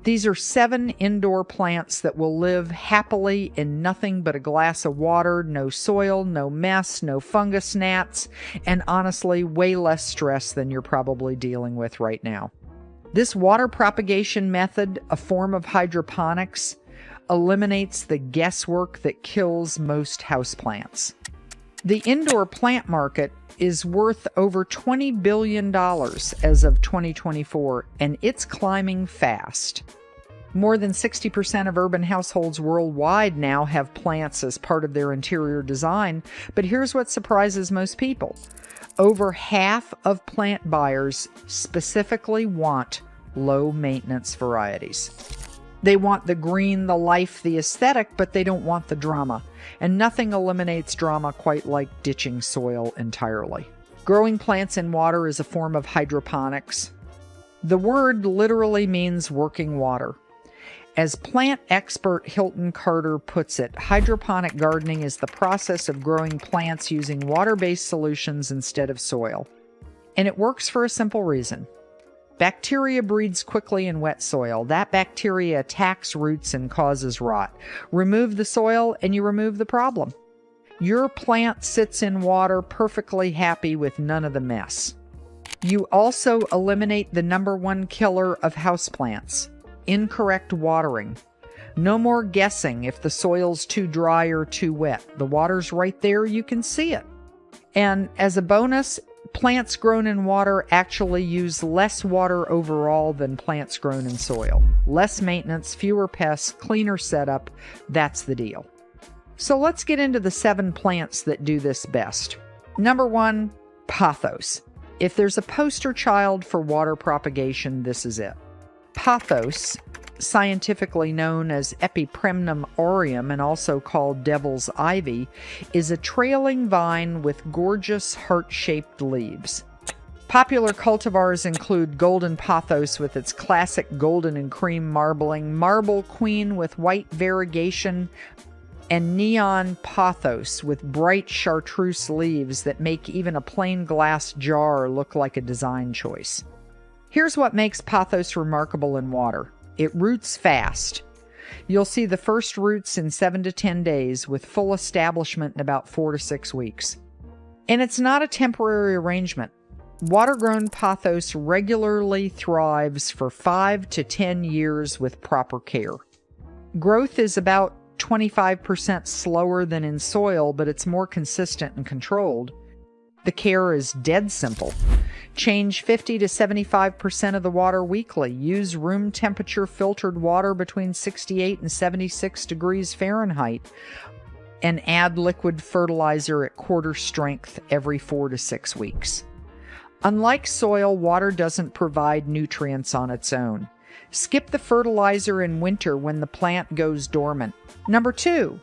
These are 7 indoor plants that will live happily in nothing but a glass of water, no soil, no mess, no fungus gnats, and honestly, way less stress than you're probably dealing with right now. This water propagation method, a form of hydroponics, eliminates the guesswork that kills most houseplants. The indoor plant market is worth over $20 billion as of 2024, and it's climbing fast. More than 60% of urban households worldwide now have plants as part of their interior design, but here's what surprises most people. Over half of plant buyers specifically want low-maintenance varieties. They want the green, the life, the aesthetic, but they don't want the drama. And nothing eliminates drama quite like ditching soil entirely. Growing plants in water is a form of hydroponics. The word literally means working water. As plant expert Hilton Carter puts it, hydroponic gardening is the process of growing plants using water-based solutions instead of soil. And it works for a simple reason. Bacteria breeds quickly in wet soil. That bacteria attacks roots and causes rot. Remove the soil and you remove the problem. Your plant sits in water perfectly happy with none of the mess. You also eliminate the #1 killer of houseplants, incorrect watering. No more guessing if the soil's too dry or too wet. The water's right there, you can see it. And as a bonus, plants grown in water actually use less water overall than plants grown in soil. Less maintenance, fewer pests, cleaner setup, that's the deal. So let's get into the 7 plants that do this best. #1, Pothos. If there's a poster child for water propagation, this is it. Pothos, scientifically known as Epipremnum aureum and also called devil's ivy, is a trailing vine with gorgeous heart-shaped leaves. Popular cultivars include Golden Pothos with its classic golden and cream marbling, Marble Queen with white variegation, and Neon Pothos with bright chartreuse leaves that make even a plain glass jar look like a design choice. Here's what makes Pothos remarkable in water. It roots fast. You'll see the first roots in 7 to 10 days with full establishment in about 4 to 6 weeks. And it's not a temporary arrangement. Water-grown Pothos regularly thrives for 5 to 10 years with proper care. Growth is about 25% slower than in soil, but it's more consistent and controlled. The care is dead simple. Change 50 to 75% of the water weekly. Use room temperature filtered water between 68 and 76 degrees Fahrenheit. And add liquid fertilizer at quarter strength every 4 to 6 weeks. Unlike soil, water doesn't provide nutrients on its own. Skip the fertilizer in winter when the plant goes dormant. #2,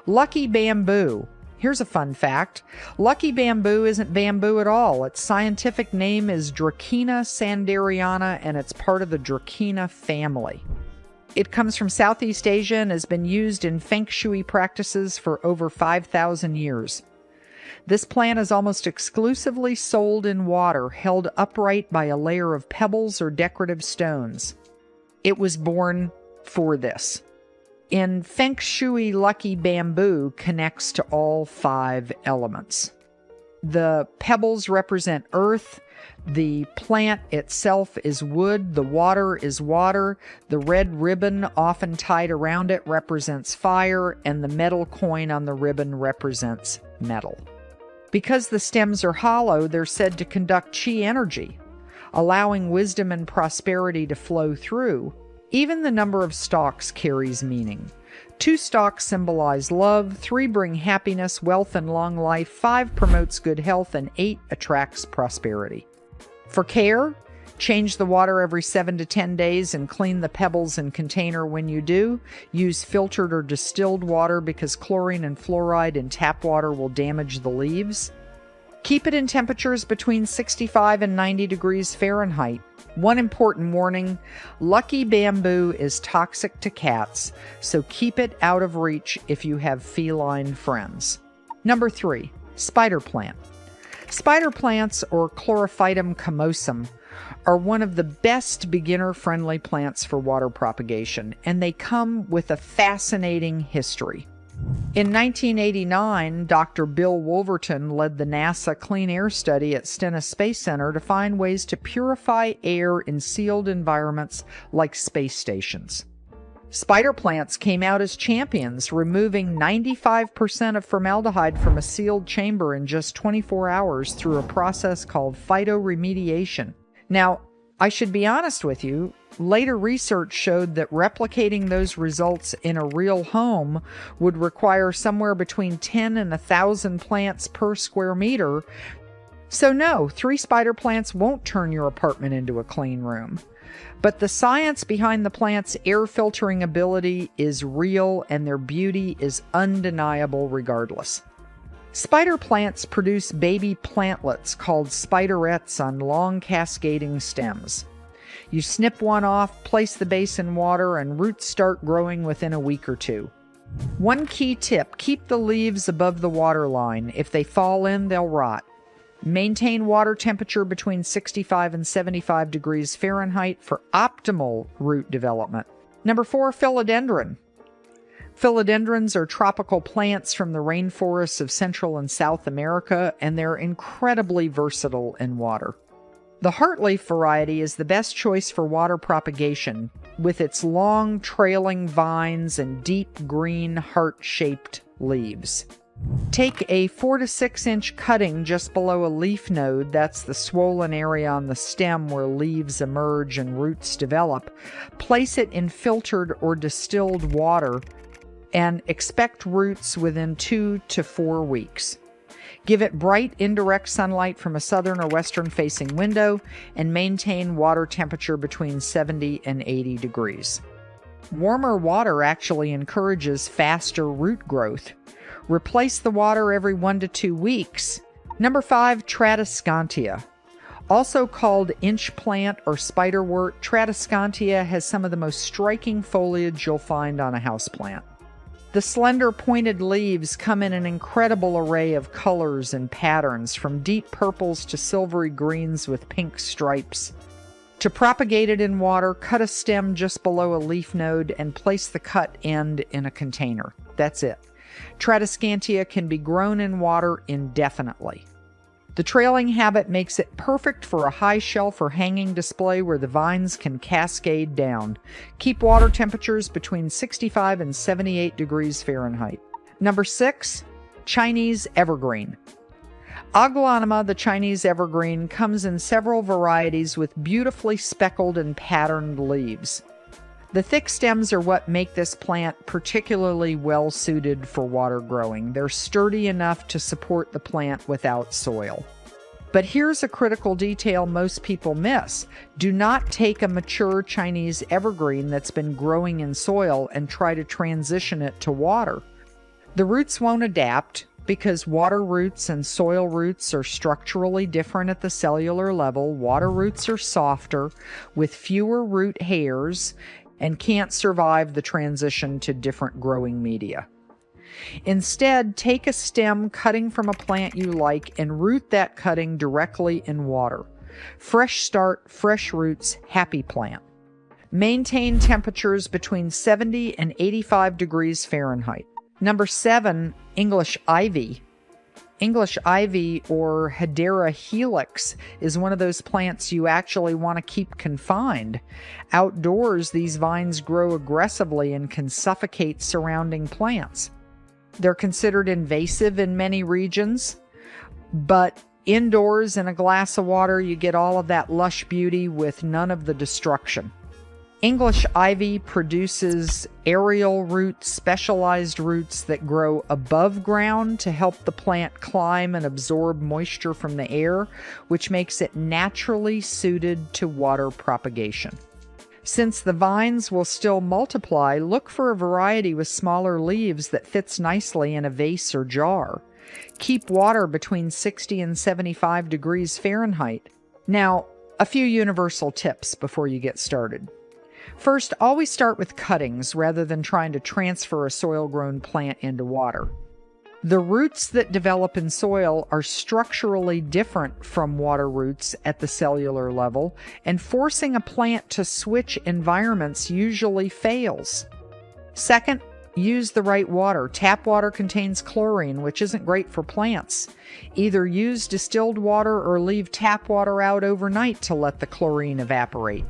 Lucky Bamboo. Here's a fun fact. Lucky bamboo isn't bamboo at all. Its scientific name is Dracaena sanderiana, and it's part of the Dracaena family. It comes from Southeast Asia and has been used in feng shui practices for over 5,000 years. This plant is almost exclusively sold in water, held upright by a layer of pebbles or decorative stones. It was born for this. In Feng Shui, lucky bamboo connects to all 5 elements. The pebbles represent earth, the plant itself is wood, the water is water, the red ribbon often tied around it represents fire, and the metal coin on the ribbon represents metal. Because the stems are hollow, they're said to conduct chi energy, allowing wisdom and prosperity to flow through. Even the number of stalks carries meaning. 2 stalks symbolize love, 3 bring happiness, wealth, and long life, 5 promotes good health, and 8 attracts prosperity. For care, change the water every 7 to 10 days and clean the pebbles and container when you do. Use filtered or distilled water because chlorine and fluoride in tap water will damage the leaves. Keep it in temperatures between 65 and 90 degrees Fahrenheit. One important warning, lucky bamboo is toxic to cats, so keep it out of reach if you have feline friends. #3, spider plant. Spider plants, or Chlorophytum comosum, are one of the best beginner-friendly plants for water propagation, and they come with a fascinating history. In 1989, Dr. Bill Wolverton led the NASA Clean Air Study at Stennis Space Center to find ways to purify air in sealed environments like space stations. Spider plants came out as champions, removing 95% of formaldehyde from a sealed chamber in just 24 hours through a process called phytoremediation. Now, I should be honest with you, later research showed that replicating those results in a real home would require somewhere between 10 and 1,000 plants per square meter. So no, 3 spider plants won't turn your apartment into a clean room. But the science behind the plant's air filtering ability is real, and their beauty is undeniable regardless. Spider plants produce baby plantlets called spiderettes on long cascading stems. You snip one off, place the base in water, and roots start growing within a week or two. One key tip: keep the leaves above the water line. If they fall in, they'll rot. Maintain water temperature between 65 and 75 degrees Fahrenheit for optimal root development. Number 4, philodendron. Philodendrons are tropical plants from the rainforests of Central and South America, and they're incredibly versatile in water. The heartleaf variety is the best choice for water propagation, with its long trailing vines and deep green heart-shaped leaves. Take a 4 to 6 inch cutting just below a leaf node, that's the swollen area on the stem where leaves emerge and roots develop. Place it in filtered or distilled water and expect roots within 2 to 4 weeks. Give it bright indirect sunlight from a southern or western facing window and maintain water temperature between 70 and 80 degrees. Warmer water actually encourages faster root growth. Replace the water every 1 to 2 weeks. Number 5, Tradescantia. Also called inch plant or spiderwort, Tradescantia has some of the most striking foliage you'll find on a houseplant. The slender pointed leaves come in an incredible array of colors and patterns, from deep purples to silvery greens with pink stripes. To propagate it in water, cut a stem just below a leaf node and place the cut end in a container. That's it. Tradescantia can be grown in water indefinitely. The trailing habit makes it perfect for a high shelf or hanging display where the vines can cascade down. Keep water temperatures between 65 and 78 degrees Fahrenheit. Number 6, Chinese evergreen. Aglaonema, the Chinese evergreen, comes in several varieties with beautifully speckled and patterned leaves. The thick stems are what make this plant particularly well suited for water growing. They're sturdy enough to support the plant without soil. But here's a critical detail most people miss. Do not take a mature Chinese evergreen that's been growing in soil and try to transition it to water. The roots won't adapt because water roots and soil roots are structurally different at the cellular level. Water roots are softer with fewer root hairs and can't survive the transition to different growing media. Instead, take a stem cutting from a plant you like and root that cutting directly in water. Fresh start, fresh roots, happy plant. Maintain temperatures between 70 and 85 degrees Fahrenheit. Number 7, English ivy. English ivy, or Hedera helix, is one of those plants you actually want to keep confined. Outdoors, these vines grow aggressively and can suffocate surrounding plants. They're considered invasive in many regions, but indoors in a glass of water, you get all of that lush beauty with none of the destruction. English ivy produces aerial roots, specialized roots that grow above ground to help the plant climb and absorb moisture from the air, which makes it naturally suited to water propagation. Since the vines will still multiply, look for a variety with smaller leaves that fits nicely in a vase or jar. Keep water between 60 and 75 degrees Fahrenheit. Now, a few universal tips before you get started. First, always start with cuttings rather than trying to transfer a soil-grown plant into water. The roots that develop in soil are structurally different from water roots at the cellular level, and forcing a plant to switch environments usually fails. Second, use the right water. Tap water contains chlorine, which isn't great for plants. Either use distilled water or leave tap water out overnight to let the chlorine evaporate.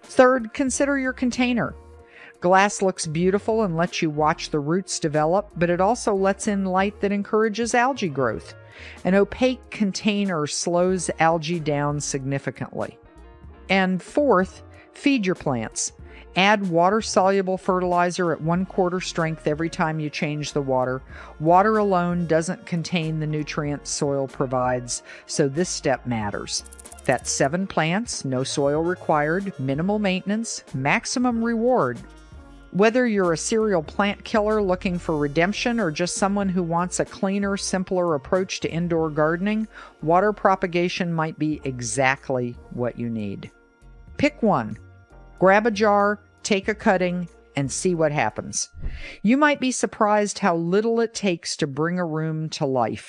Third, consider your container. Glass looks beautiful and lets you watch the roots develop, but it also lets in light that encourages algae growth. An opaque container slows algae down significantly. And fourth, feed your plants. Add water-soluble fertilizer at 1/4 strength every time you change the water. Water alone doesn't contain the nutrients soil provides, so this step matters. That's 7 plants, no soil required, minimal maintenance, maximum reward. Whether you're a serial plant killer looking for redemption or just someone who wants a cleaner, simpler approach to indoor gardening, water propagation might be exactly what you need. Pick one. Grab a jar, take a cutting, and see what happens. You might be surprised how little it takes to bring a room to life.